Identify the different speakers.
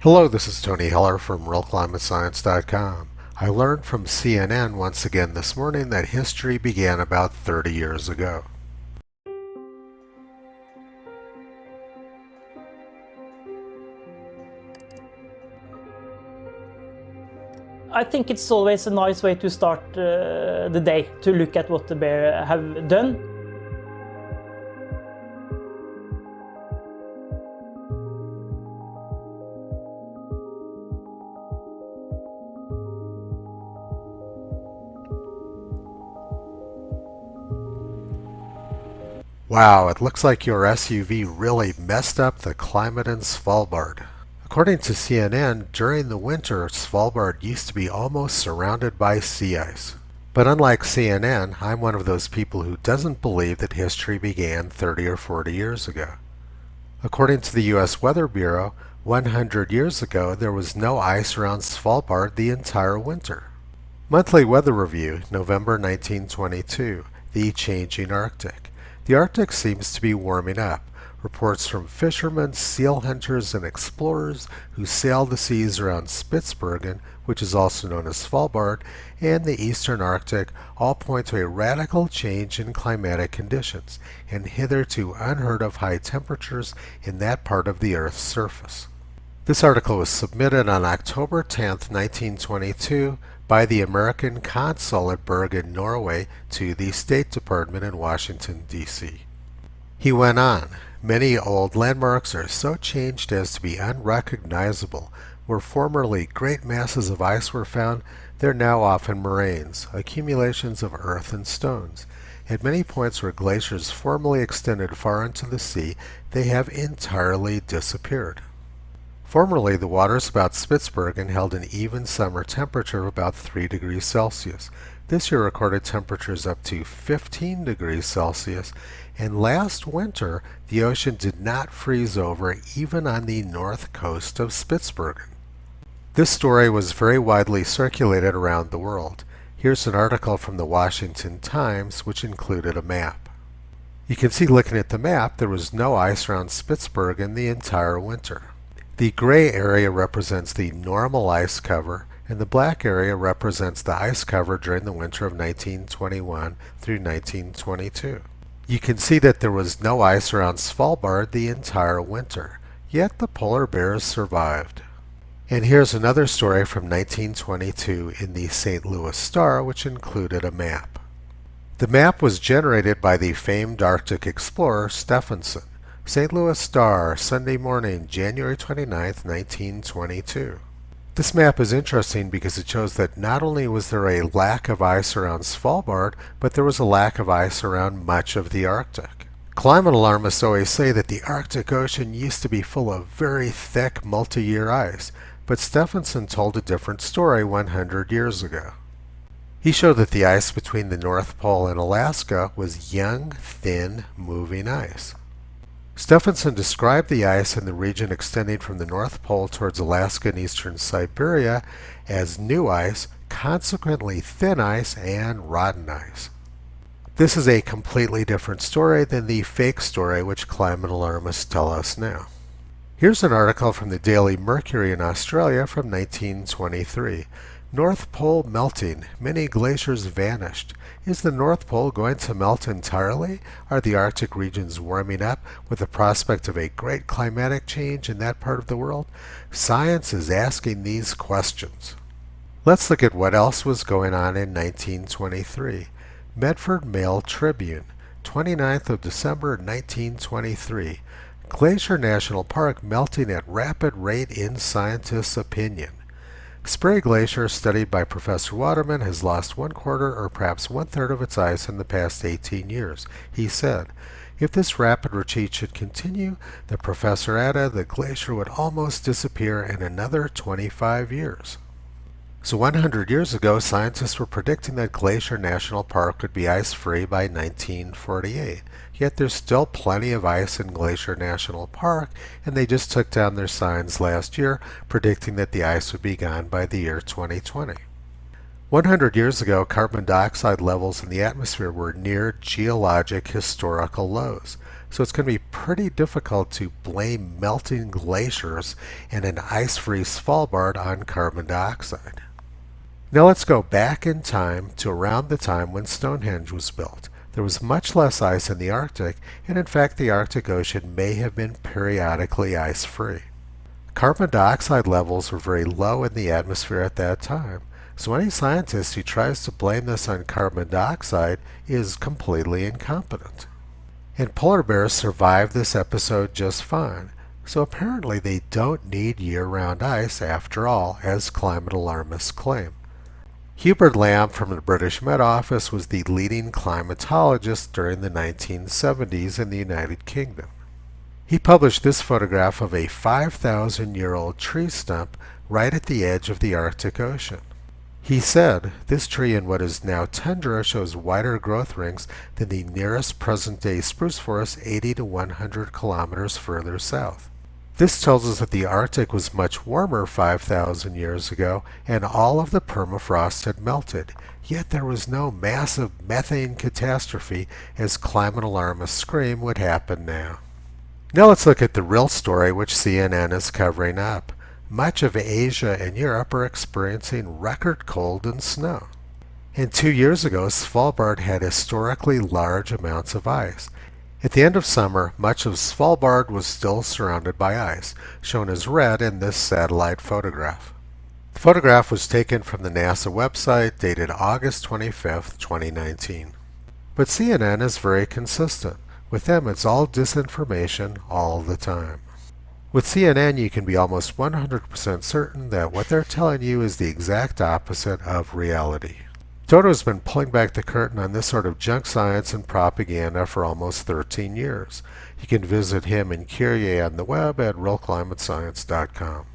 Speaker 1: Hello, this is Tony Heller from RealClimateScience.com. I learned from CNN once again this morning that history began about 30 years ago.
Speaker 2: I think it's always a nice way to start the day, to look at what the bear have done.
Speaker 1: Wow, it looks like your SUV really messed up the climate in Svalbard. According to CNN, during the winter, Svalbard used to be almost surrounded by sea ice. But unlike CNN, I'm one of those people who doesn't believe that history began 30 or 40 years ago. According to the U.S. Weather Bureau, 100 years ago there was no ice around Svalbard the entire winter. Monthly Weather Review, November 1922, The Changing Arctic. The Arctic seems to be warming up. Reports from fishermen, seal hunters, and explorers who sail the seas around Spitsbergen, which is also known as Svalbard, and the eastern Arctic all point to a radical change in climatic conditions and hitherto unheard of high temperatures in that part of the Earth's surface. This article was submitted on October 10, 1922 by the American consul at Bergen, Norway to the State Department in Washington, D.C. He went on, "Many old landmarks are so changed as to be unrecognizable. Where formerly great masses of ice were found, they're now often moraines, accumulations of earth and stones. At many points where glaciers formerly extended far into the sea, they have entirely disappeared." Formerly, the waters about Spitsbergen held an even summer temperature of about 3 degrees Celsius. This year recorded temperatures up to 15 degrees Celsius, and last winter the ocean did not freeze over even on the north coast of Spitsbergen. This story was very widely circulated around the world. Here's an article from the Washington Times which included a map. You can see, looking at the map, there was no ice around Spitsbergen the entire winter. The gray area represents the normal ice cover, and the black area represents the ice cover during the winter of 1921 through 1922. You can see that there was no ice around Svalbard the entire winter, yet the polar bears survived. And here's another story from 1922 in the St. Louis Star, which included a map. The map was generated by the famed Arctic explorer Stephenson. St. Louis Star, Sunday morning, January 29, 1922. This map is interesting because it shows that not only was there a lack of ice around Svalbard, but there was a lack of ice around much of the Arctic. Climate alarmists always say that the Arctic Ocean used to be full of very thick multi-year ice, but Stephenson told a different story 100 years ago. He showed that the ice between the North Pole and Alaska was young, thin, moving ice. Stephenson described the ice in the region extending from the North Pole towards Alaska and eastern Siberia as new ice, consequently thin ice, and rotten ice. This is a completely different story than the fake story which climate alarmists tell us now. Here's an article from the Daily Mercury in Australia from 1923. North Pole melting. Many glaciers vanished. Is the North Pole going to melt entirely? Are the Arctic regions warming up with the prospect of a great climatic change in that part of the world? Science is asking these questions. Let's look at what else was going on in 1923. Medford Mail Tribune, 29th of December 1923. Glacier National Park melting at rapid rate in scientists' opinion. Spray Glacier, studied by Professor Waterman, has lost 1/4 or perhaps 1/3 of its ice in the past 18 years. He said, if this rapid retreat should continue, the professor added, the glacier would almost disappear in another 25 years. So 100 years ago, scientists were predicting that Glacier National Park would be ice-free by 1948. Yet there's still plenty of ice in Glacier National Park, and they just took down their signs last year predicting that the ice would be gone by the year 2020. 100 years ago, carbon dioxide levels in the atmosphere were near geologic historical lows. so it's going to be pretty difficult to blame melting glaciers and an ice-free Svalbard on carbon dioxide. Now let's go back in time to around the time when Stonehenge was built. There was much less ice in the Arctic, and in fact the Arctic Ocean may have been periodically ice-free. Carbon dioxide levels were very low in the atmosphere at that time, so any scientist who tries to blame this on carbon dioxide is completely incompetent. And polar bears survived this episode just fine, so apparently they don't need year-round ice after all, as climate alarmists claim. Hubert Lamb from the British Met Office was the leading climatologist during the 1970s in the United Kingdom. He published this photograph of a 5,000-year-old tree stump right at the edge of the Arctic Ocean. He said, "This tree in what is now tundra shows wider growth rings than the nearest present-day spruce forest 80 to 100 kilometers further south. This tells us that the Arctic was much warmer 5,000 years ago and all of the permafrost had melted, yet there was no massive methane catastrophe as climate alarmists scream would happen now." Now let's look at the real story which CNN is covering up. Much of Asia and Europe are experiencing record cold and snow. And 2 years ago, Svalbard had historically large amounts of ice. At the end of summer, much of Svalbard was still surrounded by ice, shown as red in this satellite photograph. The photograph was taken from the NASA website dated August 25, 2019. But CNN is very consistent. With them, it's all disinformation all the time. With CNN, you can be almost 100% certain that what they're telling you is the exact opposite of reality. Toto's been pulling back the curtain on this sort of junk science and propaganda for almost 13 years. You can visit him and Kyrie on the web at realclimatescience.com.